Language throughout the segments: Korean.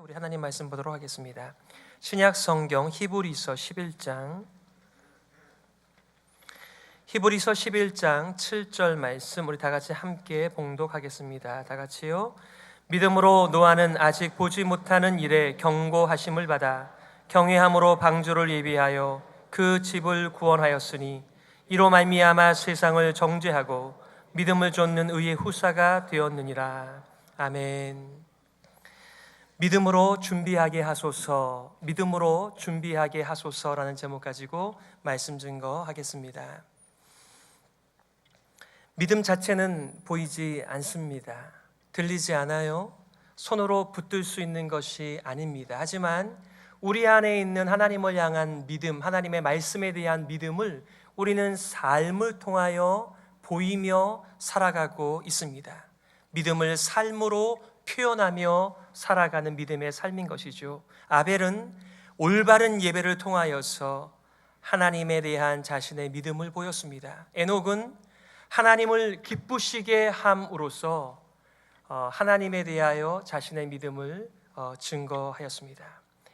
우리 하나님 말씀 보도록 하겠습니다. 신약 성경 히브리서 11장 7절 말씀 우리 다 같이 함께 봉독하겠습니다. 다 같이요. 믿음으로 노아는 아직 보지 못하는 일에 경고하심을 받아 경외함으로 방주를 예비하여 그 집을 구원하였으니 이로 말미암아 세상을 정죄하고 믿음을 좇는 의의 후사가 되었느니라. 아멘. 믿음으로 준비하게 하소서, 믿음으로 준비하게 하소서라는 제목 가지고 말씀 증거하겠습니다. 믿음 자체는 보이지 않습니다. 들리지 않아요. 손으로 붙들 수 있는 것이 아닙니다. 하지만 우리 안에 있는 하나님을 향한 믿음, 하나님의 말씀에 대한 믿음을 우리는 삶을 통하여 보이며 살아가고 있습니다. 믿음을 삶으로 표현하며 살아가는 믿음의 삶인 것이죠. 아벨은 올바른 예배를 통하여서 하나님에 대한 자신의 믿음을 보였습니다. 에녹은 하나님을 기쁘시게 함으로써 하나님에 대하여 자신의 믿음을 증거하였습니다.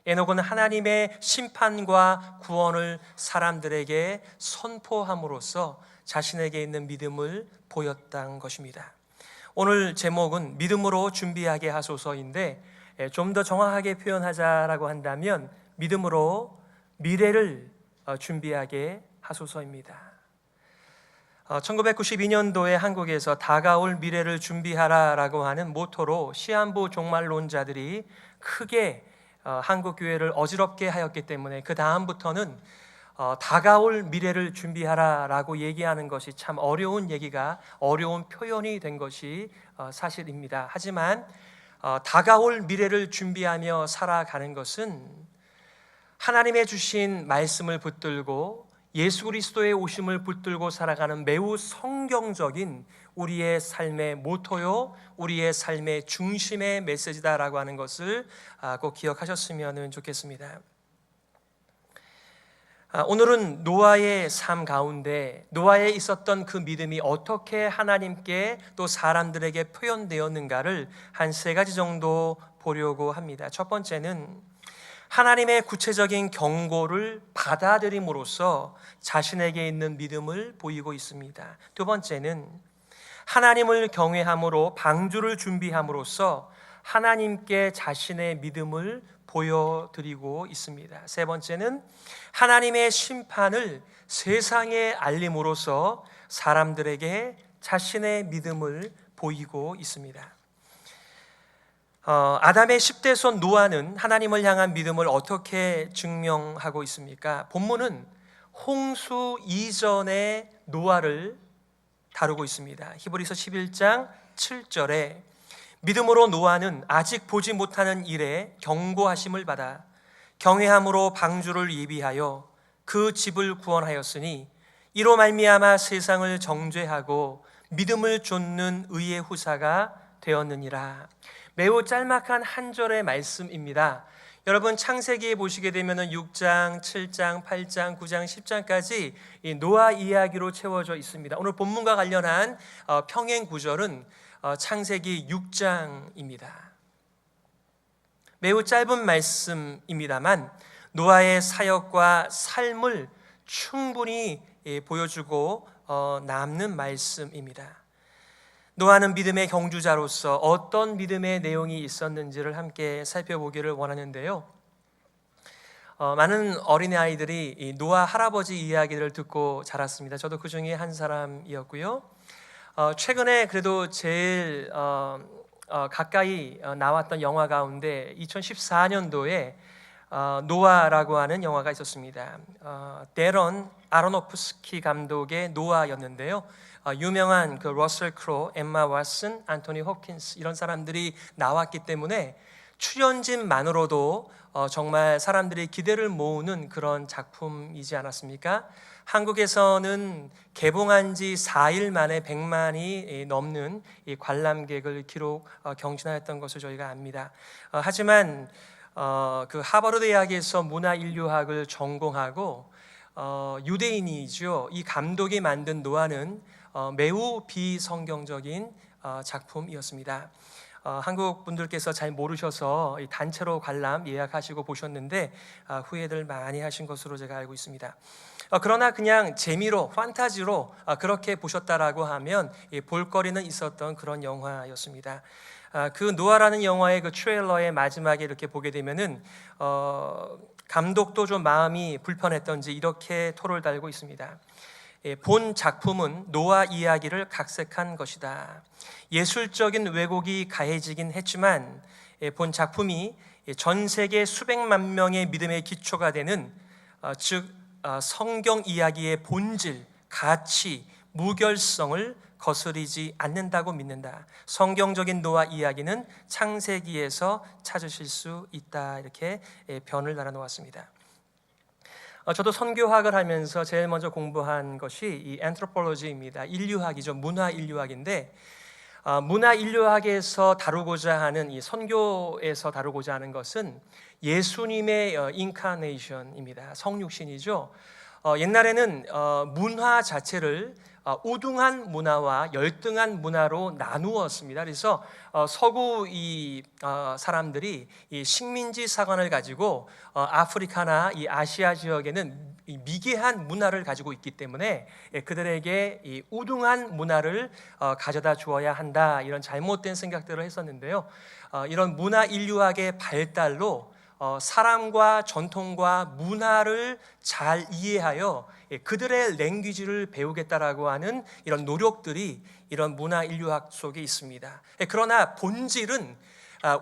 에녹은 하나님의 심판과 구원을 사람들에게 선포함으로써 자신에게 있는 믿음을 보였던 것입니다. 오늘 제목은 믿음으로 준비하게 하소서인데 좀 더 정확하게 표현하자라고 한다면 믿음으로 미래를 준비하게 하소서입니다. 1992년도에 한국에서 다가올 미래를 준비하라라고 하는 모토로 시한부 종말론자들이 크게 한국 교회를 어지럽게 하였기 때문에 그 다음부터는 다가올 미래를 준비하라라고 얘기하는 것이 참 어려운 표현이 된 것이 사실입니다. 하지만 다가올 미래를 준비하며 살아가는 것은 하나님의 주신 말씀을 붙들고 예수 그리스도의 오심을 붙들고 살아가는 매우 성경적인 우리의 삶의 모토요, 우리의 삶의 중심의 메시지다라고 하는 것을 꼭 기억하셨으면 좋겠습니다. 오늘은 노아의 삶 가운데 노아에 있었던 그 믿음이 어떻게 하나님께 또 사람들에게 표현되었는가를 한 세 가지 정도 보려고 합니다. 첫 번째는 하나님의 구체적인 경고를 받아들임으로써 자신에게 있는 믿음을 보이고 있습니다. 두 번째는 하나님을 경외함으로 방주를 준비함으로써 하나님께 자신의 믿음을 보여드리고 있습니다. 세 번째는 하나님의 심판을 세상에 알림으로써 사람들에게 자신의 믿음을 보이고 있습니다. 아담의 10대 손 노아는 하나님을 향한 믿음을 어떻게 증명하고 있습니까? 본문은 홍수 이전의 노아를 다루고 있습니다. 히브리서 11장 7절에 믿음으로 노아는 아직 보지 못하는 일에 경고하심을 받아 경외함으로 방주를 예비하여 그 집을 구원하였으니 이로 말미암아 세상을 정죄하고 믿음을 좇는 의의 후사가 되었느니라. 매우 짤막한 한 절의 말씀입니다. 여러분 창세기에 보시게 되면 6장, 7장, 8장, 9장, 10장까지 이 노아 이야기로 채워져 있습니다. 오늘 본문과 관련한 평행 구절은 창세기 6장입니다. 매우 짧은 말씀입니다만 노아의 사역과 삶을 충분히 보여주고 남는 말씀입니다. 노아는 믿음의 경주자로서 어떤 믿음의 내용이 있었는지를 함께 살펴보기를 원하는데요. 많은 어린아이들이 이 노아 할아버지 이야기를 듣고 자랐습니다. 저도 그 중에 한 사람이었고요. 최근에 그래도 제일 가까이 나왔던 영화 가운데 2014년도에 노아라고 하는 영화가 있었습니다. 데런 아로노프스키 감독의 노아였는데요. 유명한 그 러셀 크로, 엠마 왓슨, 안토니 홉킨스 이런 사람들이 나왔기 때문에 출연진만으로도 정말 사람들이 기대를 모으는 그런 작품이지 않았습니까? 한국에서는 개봉한 지 4일 만에 100만이 넘는 이 관람객을 경신하였던 것을 저희가 압니다. 하지만 그 하버드 대학에서 문화인류학을 전공하고 유대인이죠. 이 감독이 만든 노아는 매우 비성경적인 작품이었습니다. 한국 분들께서 잘 모르셔서 이 단체로 관람 예약하시고 보셨는데 후회들 많이 하신 것으로 제가 알고 있습니다. 그러나 그냥 재미로 판타지로 그렇게 보셨다라고 하면 볼거리는 있었던 그런 영화였습니다. 그 노아라는 영화의 그 트레일러의 마지막에 이렇게 보게 되면은 감독도 좀 마음이 불편했던지 이렇게 토를 달고 있습니다. 본 작품은 노아 이야기를 각색한 것이다. 예술적인 왜곡이 가해지긴 했지만 본 작품이 전 세계 수백만 명의 믿음의 기초가 되는 즉 성경 이야기의 본질, 가치, 무결성을 거스르지 않는다고 믿는다. 성경적인 노아 이야기는 창세기에서 찾으실 수 있다. 이렇게 변을 달아놓았습니다. 저도 선교학을 하면서 제일 먼저 공부한 것이 이 anthropology입니다. 인류학이죠. 문화 인류학인데 문화 인류학에서 다루고자 하는 이 선교에서 다루고자 하는 것은 예수님의 인카네이션입니다. 성육신이죠. 옛날에는 문화 자체를 우등한 문화와 열등한 문화로 나누었습니다. 그래서 서구 이 사람들이 이 식민지 사관을 가지고 아프리카나 이 아시아 지역에는 이 미개한 문화를 가지고 있기 때문에 그들에게 이 우등한 문화를 가져다 주어야 한다, 이런 잘못된 생각들을 했었는데요. 이런 문화 인류학의 발달로 사람과 전통과 문화를 잘 이해하여 그들의 랭귀지를 배우겠다라고 하는 이런 노력들이 이런 문화 인류학 속에 있습니다. 그러나 본질은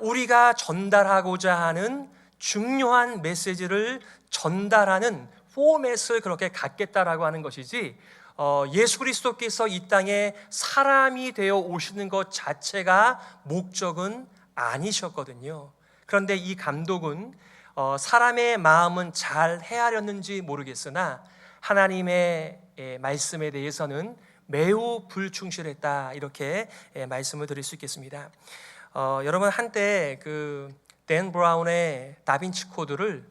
우리가 전달하고자 하는 중요한 메시지를 전달하는 포맷을 그렇게 갖겠다라고 하는 것이지 예수 그리스도께서 이 땅에 사람이 되어 오시는 것 자체가 목적은 아니셨거든요. 그런데 이 감독은 사람의 마음은 잘 헤아렸는지 모르겠으나 하나님의 말씀에 대해서는 매우 불충실했다, 이렇게 말씀을 드릴 수 있겠습니다. 여러분, 한때 그 댄 브라운의 다빈치 코드를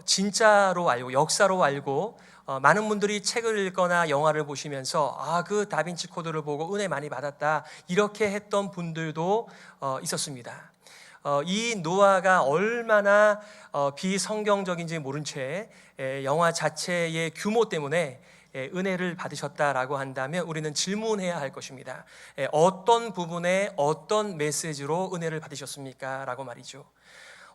진짜로 알고 역사로 알고 많은 분들이 책을 읽거나 영화를 보시면서 그 다빈치 코드를 보고 은혜 많이 받았다, 이렇게 했던 분들도 있었습니다. 이 노아가 얼마나 비성경적인지 모른 채 영화 자체의 규모 때문에 은혜를 받으셨다라고 한다면 우리는 질문해야 할 것입니다. 어떤 부분에 어떤 메시지로 은혜를 받으셨습니까? 라고 말이죠.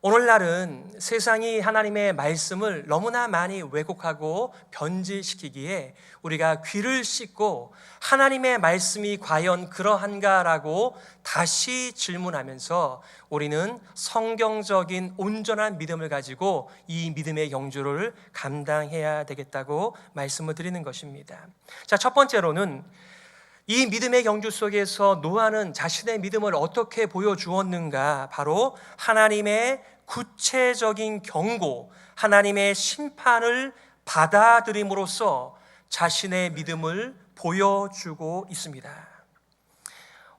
오늘날은 세상이 하나님의 말씀을 너무나 많이 왜곡하고 변질시키기에 우리가 귀를 씻고 하나님의 말씀이 과연 그러한가라고 다시 질문하면서 우리는 성경적인 온전한 믿음을 가지고 이 믿음의 경주를 감당해야 되겠다고 말씀을 드리는 것입니다. 자, 첫 번째로는 이 믿음의 경주 속에서 노아는 자신의 믿음을 어떻게 보여주었는가? 바로 하나님의 구체적인 경고, 하나님의 심판을 받아들임으로써 자신의 믿음을 보여주고 있습니다.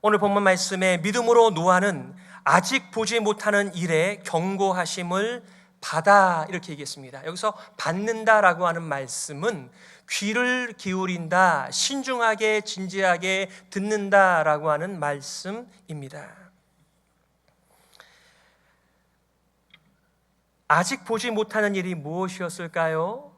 오늘 본문 말씀에 믿음으로 노아는 아직 보지 못하는 일에 경고하심을 받아, 이렇게 얘기했습니다. 여기서 받는다라고 하는 말씀은 귀를 기울인다, 신중하게 진지하게 듣는다라고 하는 말씀입니다. 아직 보지 못하는 일이 무엇이었을까요?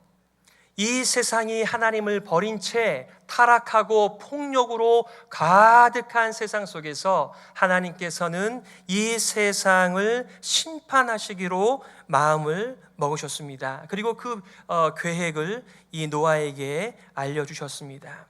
이 세상이 하나님을 버린 채 타락하고 폭력으로 가득한 세상 속에서 하나님께서는 이 세상을 심판하시기로 마음을 먹으셨습니다. 그리고 그 계획을 이 노아에게 알려주셨습니다.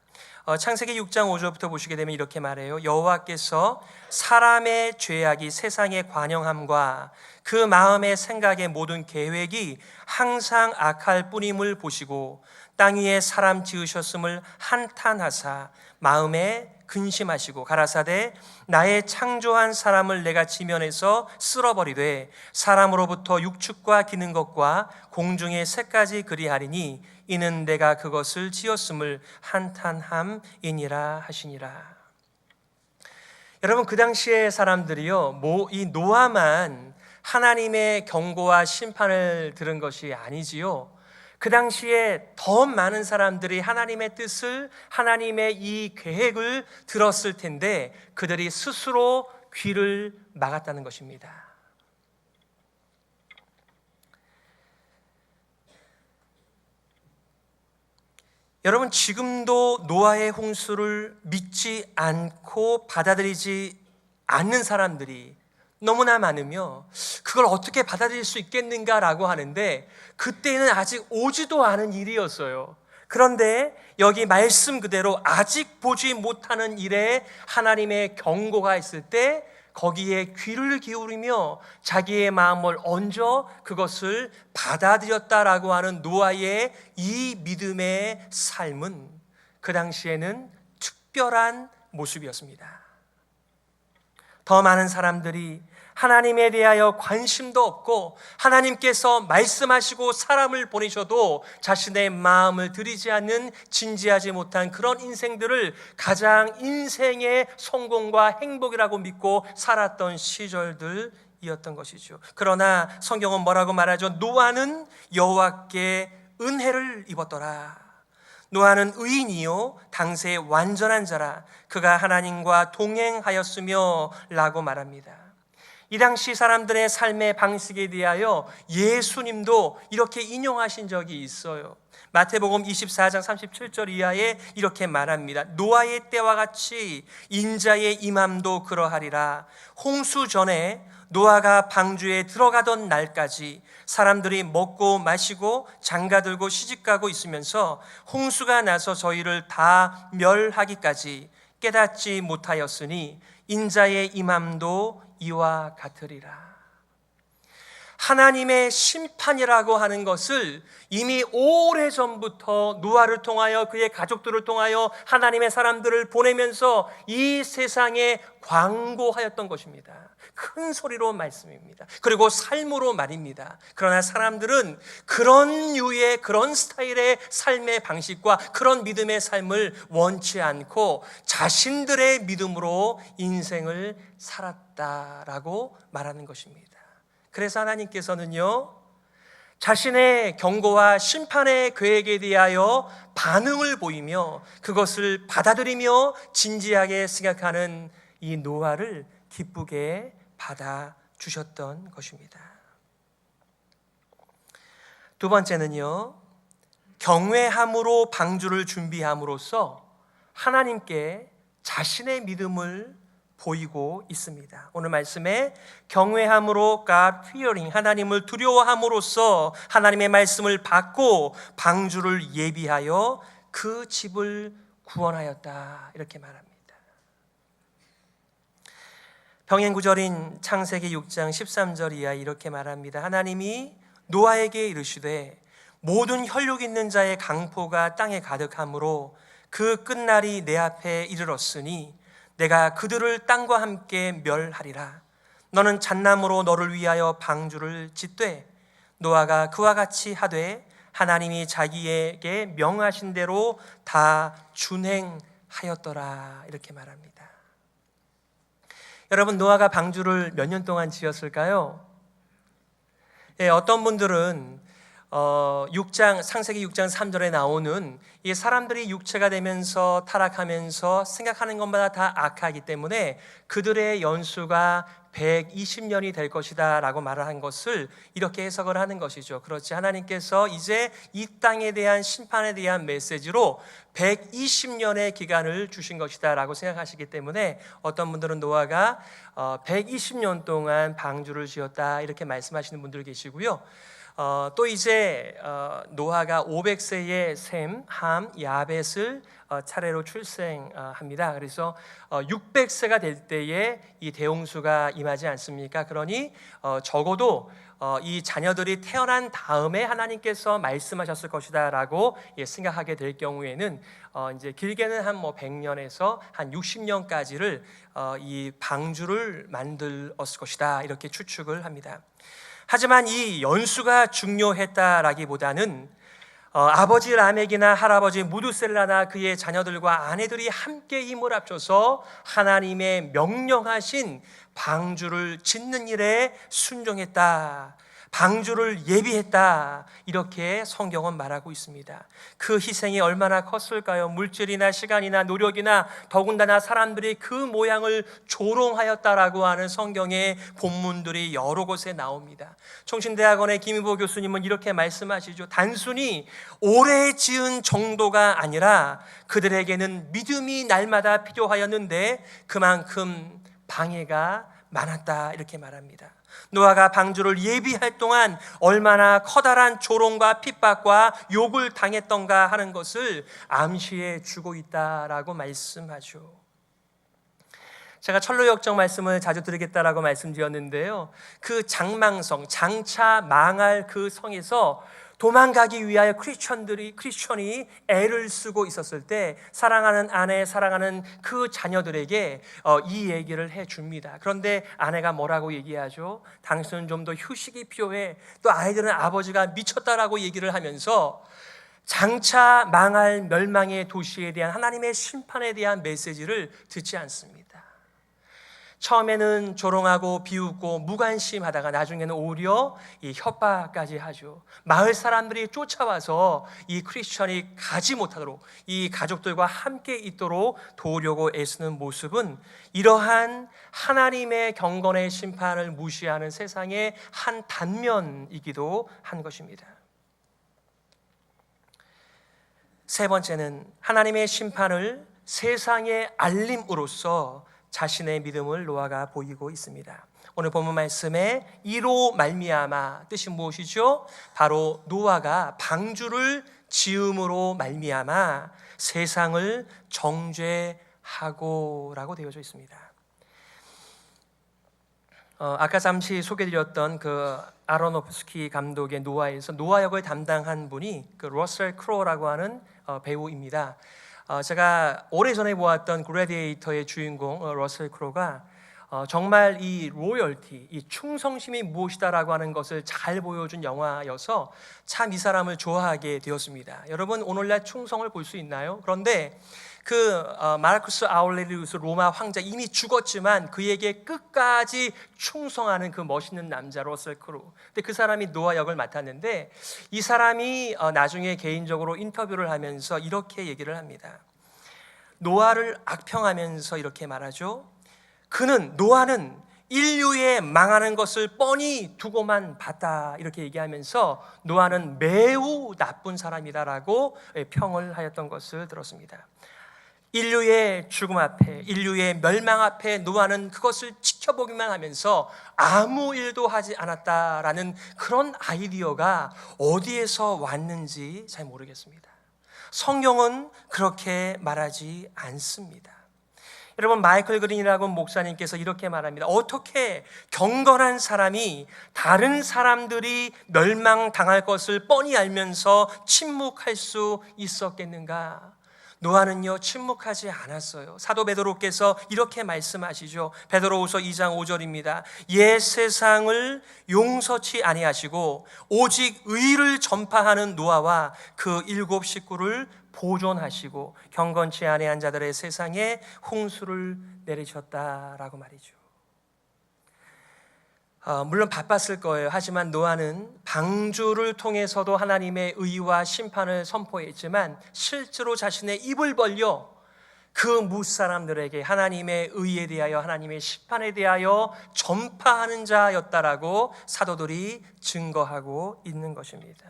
창세기 6장 5절부터 보시게 되면 이렇게 말해요. 여호와께서 사람의 죄악이 세상에 관영함과 그 마음의 생각의 모든 계획이 항상 악할 뿐임을 보시고 땅 위에 사람 지으셨음을 한탄하사 마음에 근심하시고 가라사대 나의 창조한 사람을 내가 지면에서 쓸어버리되 사람으로부터 육축과 기는 것과 공중의 새까지 그리하리니 이는 내가 그것을 지었음을 한탄함이니라 하시니라. 여러분, 그 당시의 사람들이요, 이 노아만 하나님의 경고와 심판을 들은 것이 아니지요. 그 당시에 더 많은 사람들이 하나님의 뜻을, 하나님의 이 계획을 들었을 텐데 그들이 스스로 귀를 막았다는 것입니다. 여러분, 지금도 노아의 홍수를 믿지 않고 받아들이지 않는 사람들이 너무나 많으며 그걸 어떻게 받아들일 수 있겠는가라고 하는데, 그때는 아직 오지도 않은 일이었어요. 그런데 여기 말씀 그대로 아직 보지 못하는 일에 하나님의 경고가 있을 때 거기에 귀를 기울이며 자기의 마음을 얹어 그것을 받아들였다라고 하는 노아의 이 믿음의 삶은 그 당시에는 특별한 모습이었습니다. 더 많은 사람들이 하나님에 대하여 관심도 없고 하나님께서 말씀하시고 사람을 보내셔도 자신의 마음을 들이지 않는 진지하지 못한 그런 인생들을 가장 인생의 성공과 행복이라고 믿고 살았던 시절들이었던 것이죠. 그러나 성경은 뭐라고 말하죠? 노아는 여호와께 은혜를 입었더라. 노아는 의인이요 당세의 완전한 자라. 그가 하나님과 동행하였으며 라고 말합니다. 이 당시 사람들의 삶의 방식에 대하여 예수님도 이렇게 인용하신 적이 있어요. 마태복음 24장 37절 이하에 이렇게 말합니다. 노아의 때와 같이 인자의 임함도 그러하리라. 홍수 전에 노아가 방주에 들어가던 날까지 사람들이 먹고 마시고 장가들고 시집가고 있으면서 홍수가 나서 저희를 다 멸하기까지 깨닫지 못하였으니 인자의 임함도 이와 같으리라. 하나님의 심판이라고 하는 것을 이미 오래전부터 노아를 통하여 그의 가족들을 통하여 하나님의 사람들을 보내면서 이 세상에 광고하였던 것입니다. 큰 소리로 말씀입니다. 그리고 삶으로 말입니다. 그러나 사람들은 그런 류의 그런 스타일의 삶의 방식과 그런 믿음의 삶을 원치 않고 자신들의 믿음으로 인생을 살았다라고 말하는 것입니다. 그래서 하나님께서는요, 자신의 경고와 심판의 계획에 대하여 반응을 보이며 그것을 받아들이며 진지하게 생각하는 이 노아를 기쁘게 받아주셨던 것입니다. 두 번째는요, 경외함으로 방주를 준비함으로써 하나님께 자신의 믿음을 보이고 있습니다. 오늘 말씀에 경외함으로 God fearing, 하나님을 두려워함으로써 하나님의 말씀을 받고 방주를 예비하여 그 집을 구원하였다 이렇게 말합니다. 병행구절인 창세기 6장 13절 이하 이렇게 말합니다. 하나님이 노아에게 이르시되 모든 혈육 있는 자의 강포가 땅에 가득하므로 그 끝날이 내 앞에 이르렀으니 내가 그들을 땅과 함께 멸하리라. 너는 잣나무로 너를 위하여 방주를 짓되 노아가 그와 같이 하되 하나님이 자기에게 명하신 대로 다 준행하였더라 이렇게 말합니다. 여러분, 노아가 방주를 몇 년 동안 지었을까요? 어떤 분들은 창세기 6장 3절에 나오는 이 사람들이 육체가 되면서 타락하면서 생각하는 것마다 다 악하기 때문에 그들의 연수가 120년이 될 것이다 라고 말을 한 것을 이렇게 해석을 하는 것이죠. 그렇지, 하나님께서 이제 이 땅에 대한 심판에 대한 메시지로 120년의 기간을 주신 것이다 라고 생각하시기 때문에 어떤 분들은 노아가 120년 동안 방주를 지었다 이렇게 말씀하시는 분들 계시고요. 또 이제 노아가 500세의 셈, 함, 야벳을 차례로 출생합니다. 그래서 600세가 될 때에 이 대홍수가 임하지 않습니까? 그러니 적어도 이 자녀들이 태어난 다음에 하나님께서 말씀하셨을 것이다라고 생각하게 될 경우에는 이제 길게는 한 100년에서 한 60년까지를 이 방주를 만들었을 것이다 이렇게 추측을 합니다. 하지만 이 연수가 중요했다라기보다는 아버지 라멕이나 할아버지 무두셀라나 그의 자녀들과 아내들이 함께 힘을 합쳐서 하나님의 명령하신 방주를 짓는 일에 순종했다. 방주를 예비했다, 이렇게 성경은 말하고 있습니다. 그 희생이 얼마나 컸을까요? 물질이나 시간이나 노력이나 더군다나 사람들이 그 모양을 조롱하였다라고 하는 성경의 본문들이 여러 곳에 나옵니다. 총신대학원의 김희보 교수님은 이렇게 말씀하시죠. 단순히 오래 지은 정도가 아니라 그들에게는 믿음이 날마다 필요하였는데 그만큼 방해가 많았다, 이렇게 말합니다. 노아가 방주를 예비할 동안 얼마나 커다란 조롱과 핍박과 욕을 당했던가 하는 것을 암시해 주고 있다라고 말씀하죠. 제가 철로역정 말씀을 자주 드리겠다라고 말씀드렸는데요, 그 장망성, 장차 망할 그 성에서 도망가기 위하여 크리스천이 애를 쓰고 있었을 때 사랑하는 아내, 사랑하는 그 자녀들에게 이 얘기를 해줍니다. 그런데 아내가 뭐라고 얘기하죠? 당신은 좀 더 휴식이 필요해. 또 아이들은 아버지가 미쳤다라고 얘기를 하면서 장차 망할 멸망의 도시에 대한 하나님의 심판에 대한 메시지를 듣지 않습니다. 처음에는 조롱하고 비웃고 무관심하다가 나중에는 오히려 이 협박까지 하죠. 마을 사람들이 쫓아와서 이 크리스천이 가지 못하도록, 이 가족들과 함께 있도록 도우려고 애쓰는 모습은 이러한 하나님의 경건의 심판을 무시하는 세상의 한 단면이기도 한 것입니다. 세 번째는 하나님의 심판을 세상에 알림으로써 자신의 믿음을 노아가 보이고 있습니다. 오늘 본문 말씀에 이로 말미암아, 뜻이 무엇이죠? 바로 노아가 방주를 지음으로 말미암아 세상을 정죄하고 라고 되어져 있습니다. 아까 잠시 소개드렸던 그 아로노프스키 감독의 노아에서 노아 역을 담당한 분이 그 러셀 크로우라고 하는 배우입니다. 제가 오래전에 보았던 글래디에이터의 주인공 러셀 크로우가 정말 이 로열티, 이 충성심이 무엇이다라고 하는 것을 잘 보여준 영화여서 참 이 사람을 좋아하게 되었습니다. 여러분, 오늘날 충성을 볼 수 있나요? 그런데 그 마르쿠스 아울레리우스 로마 황제, 이미 죽었지만 그에게 끝까지 충성하는 그 멋있는 남자 러셀 크로우. 근데 그 사람이 노아 역을 맡았는데 이 사람이 나중에 개인적으로 인터뷰를 하면서 이렇게 얘기를 합니다. 노아를 악평하면서 이렇게 말하죠. 노아는 인류의 망하는 것을 뻔히 두고만 봤다, 이렇게 얘기하면서 노아는 매우 나쁜 사람이다라고 평을 하였던 것을 들었습니다. 인류의 죽음 앞에, 인류의 멸망 앞에 노아는 그것을 지켜보기만 하면서 아무 일도 하지 않았다라는 그런 아이디어가 어디에서 왔는지 잘 모르겠습니다. 성경은 그렇게 말하지 않습니다. 여러분, 마이클 그린이라고 목사님께서 이렇게 말합니다. 어떻게 경건한 사람이 다른 사람들이 멸망당할 것을 뻔히 알면서 침묵할 수 있었겠는가? 노아는요, 침묵하지 않았어요. 사도 베드로께서 이렇게 말씀하시죠. 베드로후서 2장 5절입니다. 옛 세상을 용서치 아니하시고 오직 의를 전파하는 노아와 그 7 식구를 보존하시고 경건치 아니한 자들의 세상에 홍수를 내리셨다라고 말이죠. 물론 바빴을 거예요. 하지만 노아는 방주를 통해서도 하나님의 의와 심판을 선포했지만 실제로 자신의 입을 벌려 그 무사람들에게 하나님의 의에 대하여, 하나님의 심판에 대하여 전파하는 자였다라고 사도들이 증거하고 있는 것입니다.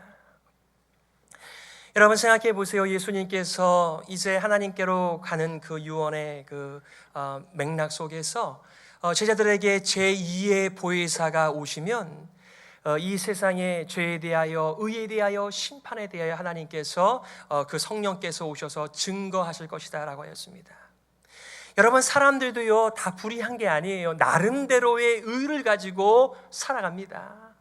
여러분, 생각해 보세요. 예수님께서 이제 하나님께로 가는 그 유언의 그 맥락 속에서 제자들에게 제2의 보혜사가 오시면 이 세상의 죄에 대하여, 의에 대하여, 심판에 대하여 하나님께서 그 성령께서 오셔서 증거하실 것이다 라고 하였습니다. 여러분, 사람들도요 다 불의한 게 아니에요. 나름대로의 의를 가지고 살아갑니다.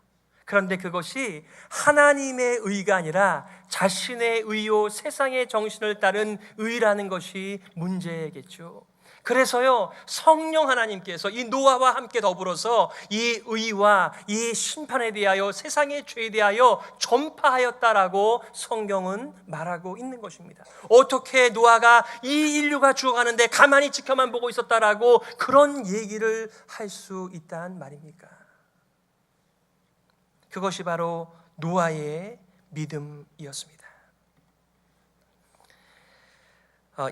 그런데 그것이 하나님의 의가 아니라 자신의 의요, 세상의 정신을 따른 의라는 것이 문제겠죠. 그래서요, 성령 하나님께서 이 노아와 함께 더불어서 이 의와 이 심판에 대하여, 세상의 죄에 대하여 전파하였다라고 성경은 말하고 있는 것입니다. 어떻게 노아가 이 인류가 죽어가는데 가만히 지켜만 보고 있었다라고 그런 얘기를 할 수 있단 말입니까? 그것이 바로 노아의 믿음이었습니다.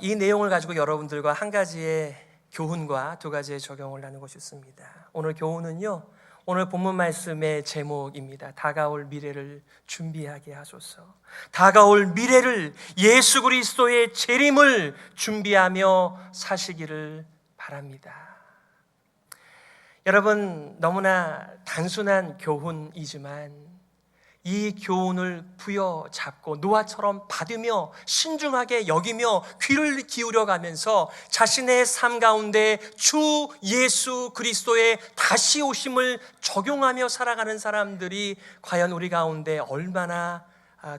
이 내용을 가지고 여러분들과 한 가지의 교훈과 두 가지의 적용을 나누고 싶습니다. 오늘 교훈은요, 오늘 본문 말씀의 제목입니다. 다가올 미래를 준비하게 하소서. 다가올 미래를, 예수 그리스도의 재림을 준비하며 사시기를 바랍니다. 여러분, 너무나 단순한 교훈이지만 이 교훈을 부여잡고 노아처럼 받으며 신중하게 여기며 귀를 기울여 가면서 자신의 삶 가운데 주 예수 그리스도의 다시 오심을 적용하며 살아가는 사람들이 과연 우리 가운데 얼마나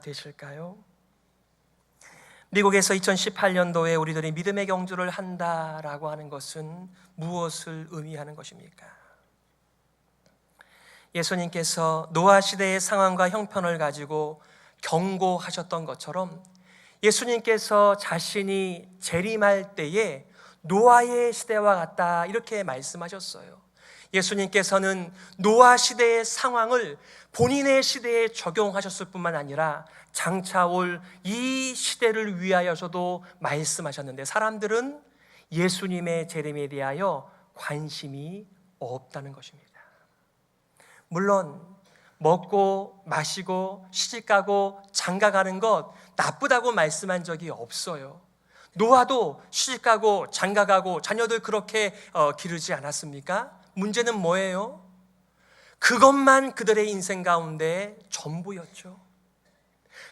되실까요? 미국에서 2018년도에 우리들이 믿음의 경주를 한다라고 하는 것은 무엇을 의미하는 것입니까? 예수님께서 노아 시대의 상황과 형편을 가지고 경고하셨던 것처럼 예수님께서 자신이 재림할 때에 노아의 시대와 같다 이렇게 말씀하셨어요. 예수님께서는 노아 시대의 상황을 본인의 시대에 적용하셨을 뿐만 아니라 장차 올 이 시대를 위하여서도 말씀하셨는데 사람들은 예수님의 재림에 대하여 관심이 없다는 것입니다. 물론 먹고 마시고 시집가고 장가가는 것 나쁘다고 말씀한 적이 없어요. 노아도 시집가고 장가가고 자녀들 그렇게 기르지 않았습니까? 문제는 뭐예요? 그것만 그들의 인생 가운데 전부였죠.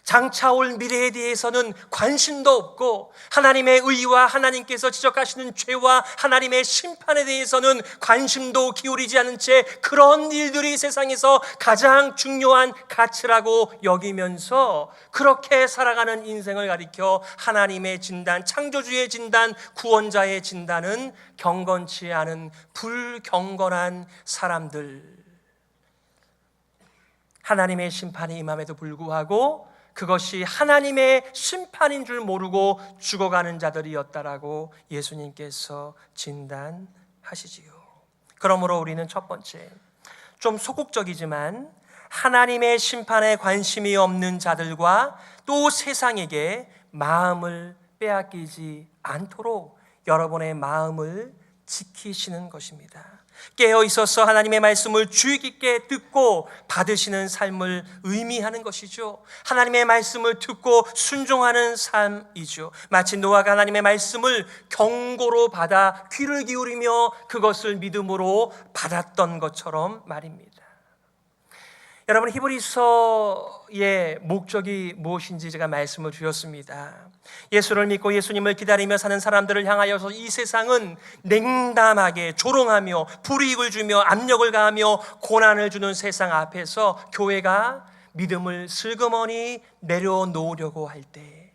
장차 올 미래에 대해서는 관심도 없고 하나님의 의와 하나님께서 지적하시는 죄와 하나님의 심판에 대해서는 관심도 기울이지 않은 채 그런 일들이 세상에서 가장 중요한 가치라고 여기면서 그렇게 살아가는 인생을 가리켜 하나님의 진단, 창조주의 진단, 구원자의 진단은 경건치 않은 불경건한 사람들, 하나님의 심판이 임함에도 불구하고 그것이 하나님의 심판인 줄 모르고 죽어가는 자들이었다라고 예수님께서 진단하시지요. 그러므로 우리는 첫 번째, 좀 소극적이지만 하나님의 심판에 관심이 없는 자들과 또 세상에게 마음을 빼앗기지 않도록 여러분의 마음을 지키시는 것입니다. 깨어 있어서 하나님의 말씀을 주의 깊게 듣고 받으시는 삶을 의미하는 것이죠. 하나님의 말씀을 듣고 순종하는 삶이죠. 마치 노아가 하나님의 말씀을 경고로 받아 귀를 기울이며 그것을 믿음으로 받았던 것처럼 말입니다. 여러분, 히브리서의 목적이 무엇인지 제가 말씀을 드렸습니다. 예수를 믿고 예수님을 기다리며 사는 사람들을 향하여서 이 세상은 냉담하게 조롱하며 불이익을 주며 압력을 가하며 고난을 주는 세상 앞에서 교회가 믿음을 슬그머니 내려놓으려고 할 때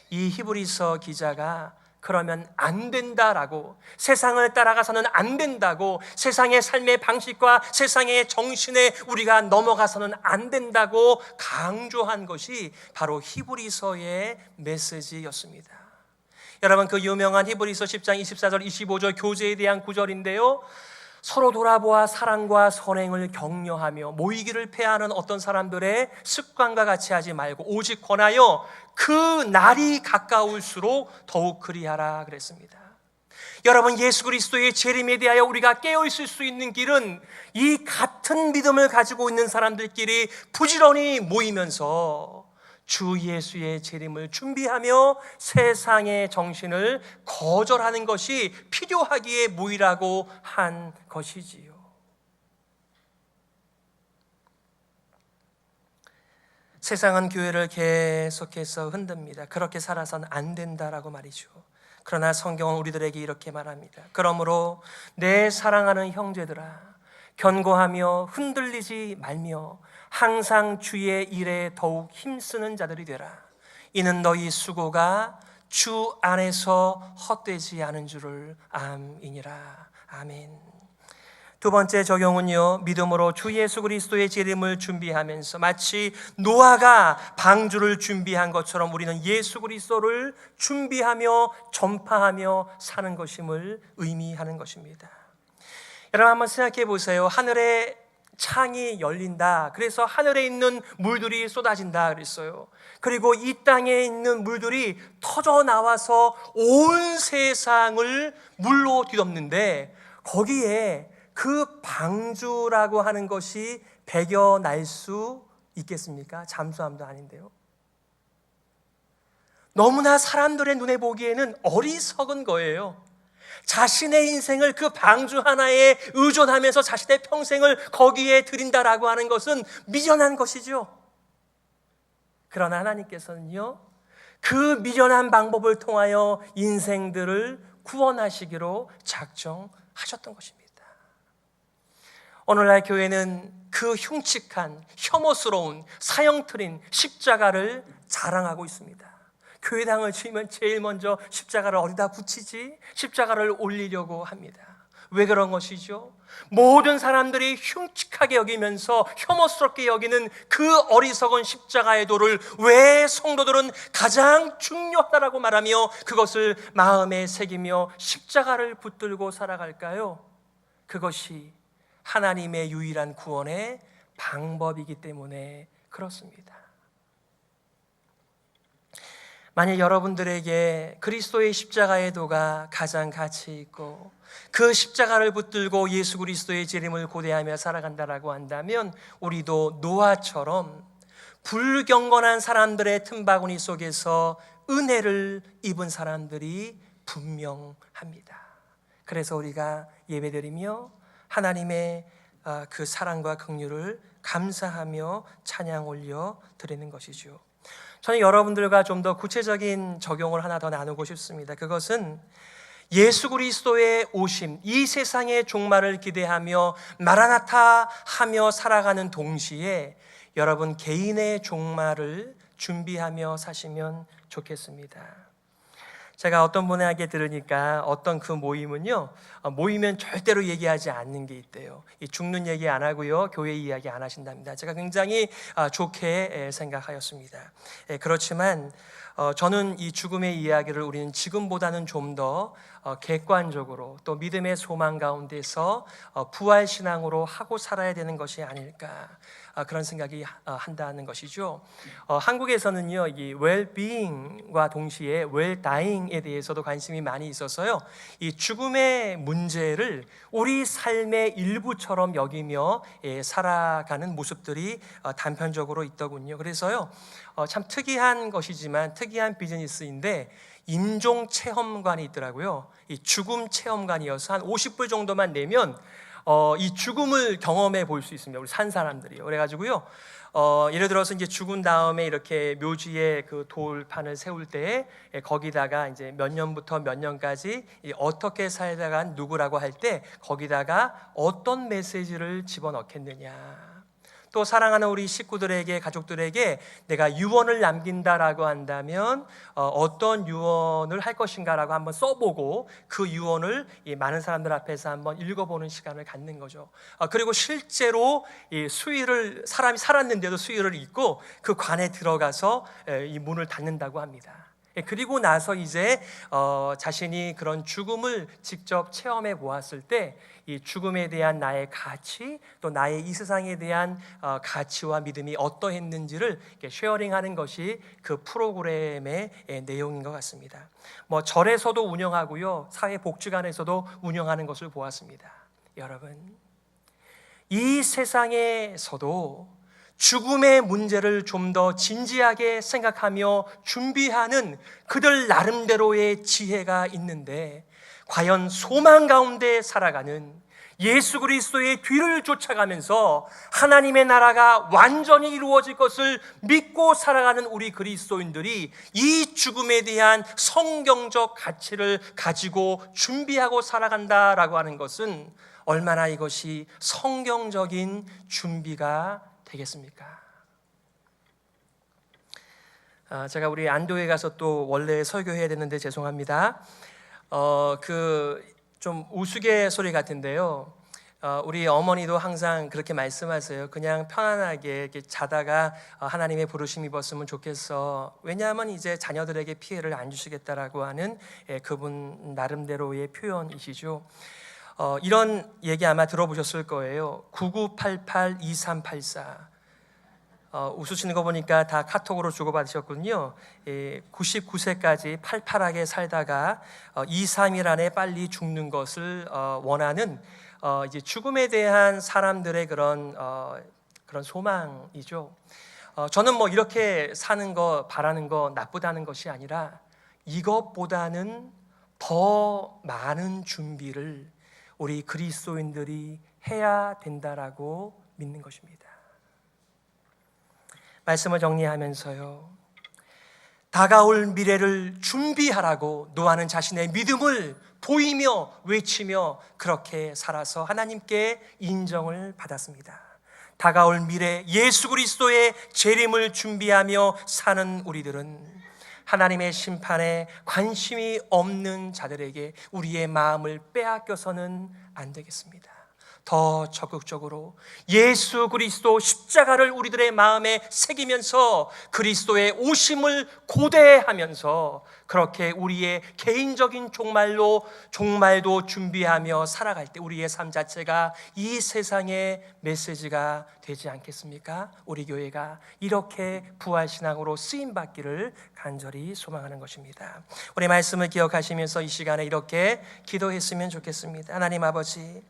이 히브리서 기자가 그러면 안 된다라고, 세상을 따라가서는 안 된다고, 세상의 삶의 방식과 세상의 정신에 우리가 넘어가서는 안 된다고 강조한 것이 바로 히브리서의 메시지였습니다. 여러분, 그 유명한 히브리서 10장 24절 25절 교제에 대한 구절인데요, 서로 돌아보아 사랑과 선행을 격려하며 모이기를 폐하는 어떤 사람들의 습관과 같이 하지 말고 오직 권하여 그 날이 가까울수록 더욱 그리하라 그랬습니다. 여러분, 예수 그리스도의 재림에 대하여 우리가 깨어있을 수 있는 길은 이 같은 믿음을 가지고 있는 사람들끼리 부지런히 모이면서 주 예수의 재림을 준비하며 세상의 정신을 거절하는 것이 필요하기에 모이라고 한 것이지요. 세상은 교회를 계속해서 흔듭니다. 그렇게 살아서는 안 된다라고 말이죠. 그러나 성경은 우리들에게 이렇게 말합니다. 그러므로 내 사랑하는 형제들아, 견고하며 흔들리지 말며 항상 주의 일에 더욱 힘쓰는 자들이 되라. 이는 너희 수고가 주 안에서 헛되지 않은 줄을 암이니라. 아멘. 두 번째 적용은요, 믿음으로 주 예수 그리스도의 재림을 준비하면서 마치 노아가 방주를 준비한 것처럼 우리는 예수 그리스도를 준비하며 전파하며 사는 것임을 의미하는 것입니다. 여러분, 한번 생각해 보세요. 하늘에 창이 열린다. 그래서 하늘에 있는 물들이 쏟아진다 그랬어요. 그리고 이 땅에 있는 물들이 터져 나와서 온 세상을 물로 뒤덮는데, 거기에 그 방주라고 하는 것이 배겨날 수 있겠습니까? 잠수함도 아닌데요. 너무나 사람들의 눈에 보기에는 어리석은 거예요. 자신의 인생을 그 방주 하나에 의존하면서 자신의 평생을 거기에 드린다라고 하는 것은 미련한 것이죠. 그러나 하나님께서는요, 그 미련한 방법을 통하여 인생들을 구원하시기로 작정하셨던 것입니다. 오늘날 교회는 그 흉측한, 혐오스러운, 사형틀인 십자가를 자랑하고 있습니다. 교회당을 지으면 제일 먼저 십자가를 어디다 붙이지? 십자가를 올리려고 합니다. 왜 그런 것이죠? 모든 사람들이 흉측하게 여기면서 혐오스럽게 여기는 그 어리석은 십자가의 도를 왜 성도들은 가장 중요하다라고 말하며 그것을 마음에 새기며 십자가를 붙들고 살아갈까요? 그것이 하나님의 유일한 구원의 방법이기 때문에 그렇습니다. 만약 여러분들에게 그리스도의 십자가의 도가 가장 가치 있고 그 십자가를 붙들고 예수 그리스도의 재림을 고대하며 살아간다라고 한다면, 우리도 노아처럼 불경건한 사람들의 틈바구니 속에서 은혜를 입은 사람들이 분명합니다. 그래서 우리가 예배드리며 하나님의 그 사랑과 긍휼을 감사하며 찬양 올려 드리는 것이죠. 저는 여러분들과 좀 더 구체적인 적용을 하나 더 나누고 싶습니다. 그것은 예수 그리스도의 오심, 이 세상의 종말을 기대하며 마라나타 하며 살아가는 동시에 여러분 개인의 종말을 준비하며 사시면 좋겠습니다. 제가 어떤 분에게 들으니까 어떤 그 모임은요, 모이면 절대로 얘기하지 않는 게 있대요. 이 죽는 얘기 안 하고요, 교회 이야기 안 하신답니다. 제가 굉장히 좋게 생각하였습니다. 그렇지만 저는 이 죽음의 이야기를 우리는 지금보다는 좀 더 객관적으로 또 믿음의 소망 가운데서 부활신앙으로 하고 살아야 되는 것이 아닐까, 그런 생각이 한다는 것이죠. 한국에서는요, 이 well-being과 동시에 well-dying에 대해서도 관심이 많이 있어서요, 이 죽음의 문제를 우리 삶의 일부처럼 여기며 살아가는 모습들이 단편적으로 있더군요. 그래서요, 참 특이한 것이지만 특이한 비즈니스인데 임종 체험관이 있더라고요. 이 죽음 체험관이어서 한 50불 정도만 내면 이 죽음을 경험해 볼 수 있습니다. 우리 산 사람들이요. 그래가지고요, 예를 들어서 이제 죽은 다음에 이렇게 묘지에 그 돌판을 세울 때 거기다가 이제 몇 년부터 몇 년까지 어떻게 살다가 누구라고 할 때 거기다가 어떤 메시지를 집어넣겠느냐. 또 사랑하는 우리 식구들에게, 가족들에게 내가 유언을 남긴다라고 한다면 어떤 유언을 할 것인가라고 한번 써보고 그 유언을 많은 사람들 앞에서 한번 읽어보는 시간을 갖는 거죠. 그리고 실제로 이 수의를, 사람이 살았는데도 수의를 입고 그 관에 들어가서 이 문을 닫는다고 합니다. 그리고 나서 이제 자신이 그런 죽음을 직접 체험해 보았을 때 이 죽음에 대한 나의 가치, 또 나의 이 세상에 대한 가치와 믿음이 어떠했는지를 쉐어링하는 것이 그 프로그램의 내용인 것 같습니다. 뭐 절에서도 운영하고요, 사회복지관에서도 운영하는 것을 보았습니다. 여러분, 이 세상에서도 죽음의 문제를 좀 더 진지하게 생각하며 준비하는 그들 나름대로의 지혜가 있는데, 과연 소망 가운데 살아가는 예수 그리스도의 뒤를 쫓아가면서 하나님의 나라가 완전히 이루어질 것을 믿고 살아가는 우리 그리스도인들이 이 죽음에 대한 성경적 가치를 가지고 준비하고 살아간다라고 하는 것은 얼마나 이것이 성경적인 준비가 되겠습니까? 제가 우리 안도에 가서 또 원래 설교해야 되는데 죄송합니다. 좀 우스갯소리 같은데요. 우리 어머니도 항상 그렇게 말씀하세요. 그냥 편안하게 이렇게 자다가 하나님의 부르심 입었으면 좋겠어. 왜냐하면 이제 자녀들에게 피해를 안 주시겠다라고 하는 그분 나름대로의 표현이시죠. 이런 얘기 아마 들어보셨을 거예요. 99882384. 웃으시는 거 보니까 다 카톡으로 주고받으셨군요. 99세까지 팔팔하게 살다가 2, 3일 안에 빨리 죽는 것을 원하는 이제 죽음에 대한 사람들의 그런 소망이죠. 저는 뭐 이렇게 사는 거 바라는 거 나쁘다는 것이 아니라 이것보다는 더 많은 준비를 우리 그리스도인들이 해야 된다라고 믿는 것입니다. 말씀을 정리하면서요, 다가올 미래를 준비하라고 노아는 자신의 믿음을 보이며 외치며 그렇게 살아서 하나님께 인정을 받았습니다. 다가올 미래 예수 그리스도의 재림을 준비하며 사는 우리들은 하나님의 심판에 관심이 없는 자들에게 우리의 마음을 빼앗겨서는 안 되겠습니다. 더 적극적으로 예수 그리스도 십자가를 우리들의 마음에 새기면서 그리스도의 오심을 고대하면서 그렇게 우리의 개인적인 종말도 준비하며 살아갈 때 우리의 삶 자체가 이 세상의 메시지가 되지 않겠습니까? 우리 교회가 이렇게 부활신앙으로 쓰임받기를 간절히 소망하는 것입니다. 우리 말씀을 기억하시면서 이 시간에 이렇게 기도했으면 좋겠습니다. 하나님 아버지,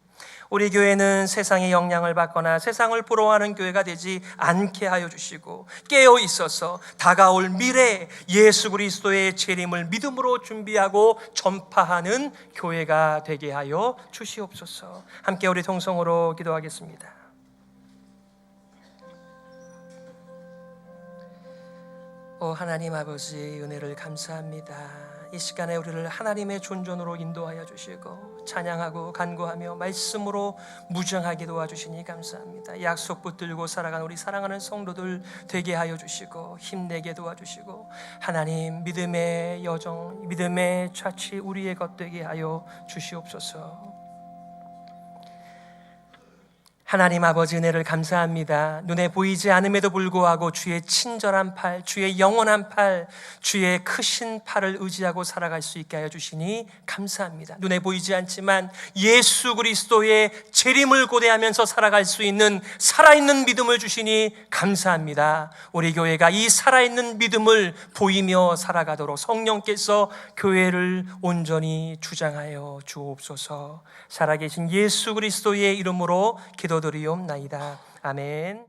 우리 교회는 세상의 영향을 받거나 세상을 보러하는 교회가 되지 않게 하여 주시고 깨어 있어서 다가올 미래 예수 그리스도의 재림을 믿음으로 준비하고 전파하는 교회가 되게 하여 주시옵소서. 함께 우리 통성으로 기도하겠습니다. 하나님 아버지, 은혜를 감사합니다. 이 시간에 우리를 하나님의 존전으로 인도하여 주시고 찬양하고 간구하며 말씀으로 무장하게 도와주시니 감사합니다. 약속 붙들고 살아가는 우리 사랑하는 성도들 되게 하여 주시고 힘내게 도와주시고 하나님 믿음의 여정, 믿음의 차치 우리의 것 되게 하여 주시옵소서. 하나님 아버지, 은혜를 감사합니다. 눈에 보이지 않음에도 불구하고 주의 친절한 팔, 주의 영원한 팔, 주의 크신 팔을 의지하고 살아갈 수 있게 하여 주시니 감사합니다. 눈에 보이지 않지만 예수 그리스도의 재림을 고대하면서 살아갈 수 있는 살아있는 믿음을 주시니 감사합니다. 우리 교회가 이 살아있는 믿음을 보이며 살아가도록 성령께서 교회를 온전히 주장하여 주옵소서. 살아계신 예수 그리스도의 이름으로 기도드리옵나이다. 아멘.